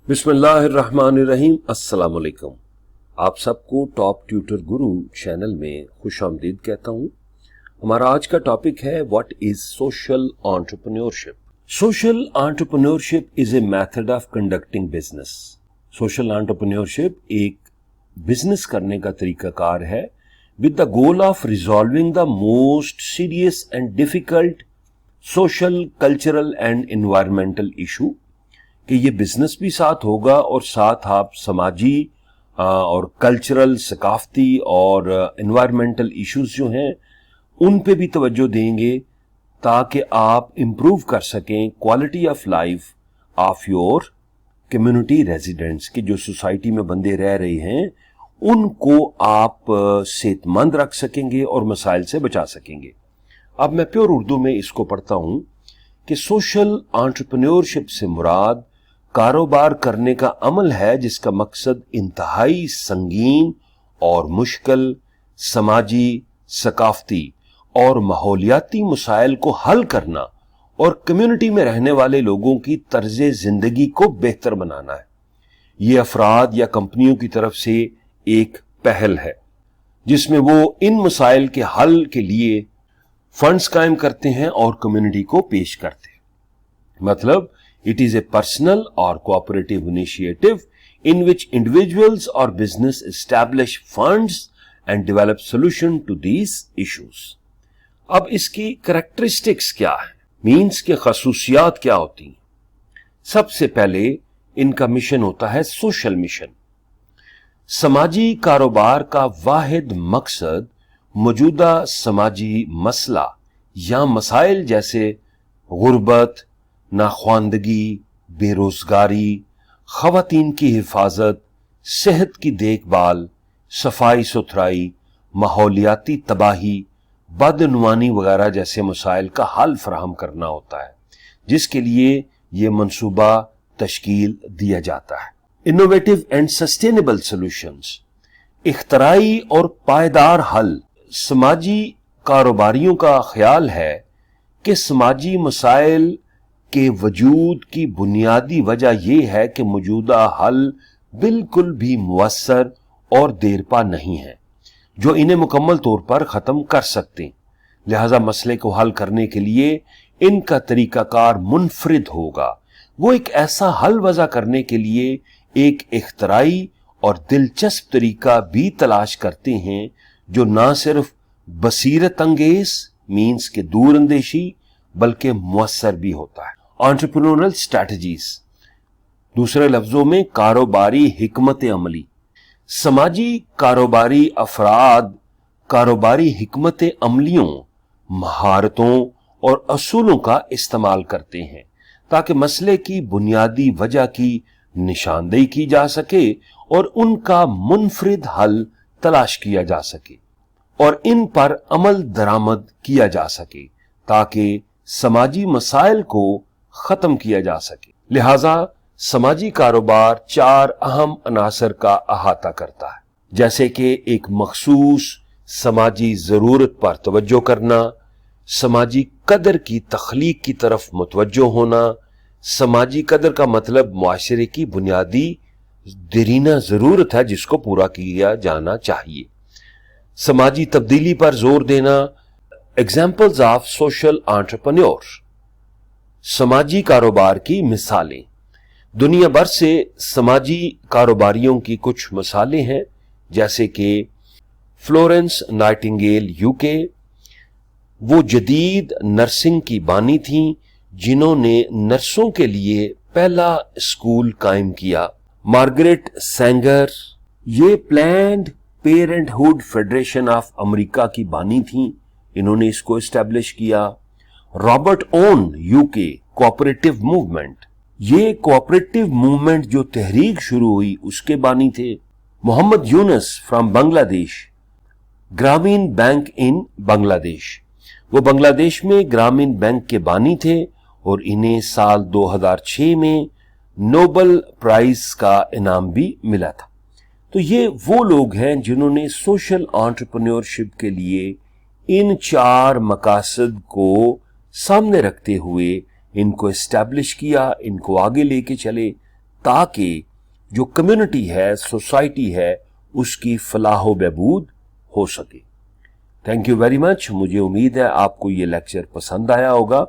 बिस्मिल्लाहिर्रहमानिर्रहीम। अस्सलाम वालेकुम। आप सबको टॉप ट्यूटर गुरु चैनल में खुश आमदीद कहता हूं। हमारा आज का टॉपिक है what is social entrepreneurship. Social entrepreneurship is a method of conducting business. Social entrepreneurship एक बिजनेस करने का तरीकाकार है with the goal of resolving the most serious and difficult social, cultural and environmental issue, कि ये business भी साथ होगा और साथ आप समाजी और कल्चरल, सकाफती और एनवायरमेंटल इश्यूज जो हैं उन पे भी तवज्जो देंगे ताकि आप इम्प्रूव कर सकें quality of life of your community residents, कि जो सोसाइटी में बंदे रह रहे हैं उनको आप सेहतमंद रख सकेंगे और मसाइल से बचा सकेंगे। अब मैं प्योर उर्दू में इसको पढ़ता हूं कि सोशल एंटरप्रेन्योरशिप से मुराद कारोबार करने का अमल है जिसका मकसद इंतहाई संगीन और मुश्किल समाजी, सकाफती और माहौलियाती मसाइल को हल करना और कम्युनिटी में रहने वाले लोगों की तर्ज जिंदगी को बेहतर बनाना है। ये अफराद या कंपनियों की तरफ से एक पहल है जिसमें वो इन मसाइल के हल के लिए फंड्स कायम करते हैं और कम्युनिटी को पेश करते हैं। मतलब it is a personal or cooperative initiative in which individuals or business establish funds and develop solution to these issues। अब इसकी characteristics क्या है, मीन्स के खसूसियात क्या होती हैं। सबसे पहले इनका मिशन होता है सोशल मिशन। समाजी कारोबार का वाहिद मकसद मौजूदा समाजी मसला या मसाइल जैसे गुर्बत, नाख्वानदगी, बेरोजगारी, खवातीन की हिफाजत, सेहत की देखभाल, सफाई सुथराई, माहौलियाती तबाही, बदनुमानी वगैरह जैसे मसाइल का हल फराहम करना होता है, जिसके लिए ये मंसूबा तश्कील दिया जाता है। इनोवेटिव एंड सस्टेनेबल सॉल्यूशंस, इख्तराई और पायदार हल। समाजी कारोबारियों का ख्याल है कि समाजी मसाइल के वजूद की बुनियादी वजह यह है कि मौजूदा हल बिल्कुल भी मुअस्सर और देरपा नहीं है जो इन्हें मुकम्मल तौर पर खत्म कर सकते। लिहाजा मसले को हल करने के लिए इनका तरीकाकार मुनफरिद होगा। वो एक ऐसा हल वज़ा करने के लिए एक इख्तराई और दिलचस्प तरीका भी तलाश करते हैं जो ना सिर्फ बसीरत अंगेज मीन्स के दूर अंदेशी बल्कि मुअस्सर भी होता है। एंटरप्रेन्योरल स्ट्रैटेजीज, दूसरे लफ्जों में कारोबारी हिकमत अमली। समाजी कारोबारी अफराद कारोबारी हिकमत अमलियों, महारतों और असूलों का इस्तेमाल करते हैं ताकि मसले की बुनियादी वजह की निशानदेही की जा सके और उनका मुनफरिद हल तलाश किया जा सके और इन पर अमल दरामद किया जा सके ताकि समाजी मसाइल को खत्म किया जा सके। लिहाजा समाजी कारोबार चार अहम अनासर का अहाता करता है, जैसे कि एक मखसूस समाजी जरूरत पर तवज्जो करना, समाजी कदर की तख्लीक की तरफ मुतवज्जो होना। समाजी कदर का मतलब मुआशरे की बुनियादी देरीना जरूरत है जिसको पूरा किया जाना चाहिए। समाजी तब्दीली पर जोर देना। एग्जाम्पल्स ऑफ सोशल एंटरप्रेन्योर, समाजी कारोबार की मिसालें। दुनिया भर से समाजी कारोबारियों की कुछ मिसालें हैं, जैसे कि फ्लोरेंस नाइटिंगेल यूके, वो जदीद नर्सिंग की बानी थीं जिन्होंने नर्सों के लिए पहला स्कूल कायम किया। मार्गरेट सैंगर, ये planned parenthood federation of America की बानी थीं, इन्होंने इसको एस्टेब्लिश किया। Robert own UK, cooperative movement, ये कोऑपरेटिव मूवमेंट जो तहरीक शुरू हुई उसके बानी थे। मोहम्मद यूनुस फ्रॉम बांग्लादेश, ग्रामीण बैंक इन बांग्लादेश, वो बांग्लादेश में ग्रामीण बैंक के बानी थे और इन्हें साल 2006 में नोबेल प्राइज का इनाम भी मिला था। तो ये वो लोग हैं जिन्होंने सोशल एंटरप्रेन्योरशिप के लिए इन चार मकासद को सामने रखते हुए इनको एस्टैब्लिश किया, इनको आगे लेके चले ताकि जो कम्युनिटी है, सोसाइटी है, उसकी फलाह व बहबूद हो सके। Thank you very much. मुझे उम्मीद है आपको ये लेक्चर पसंद आया होगा।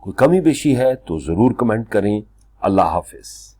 कोई कमी बेशी है तो जरूर कमेंट करें। अल्लाह हाफिज।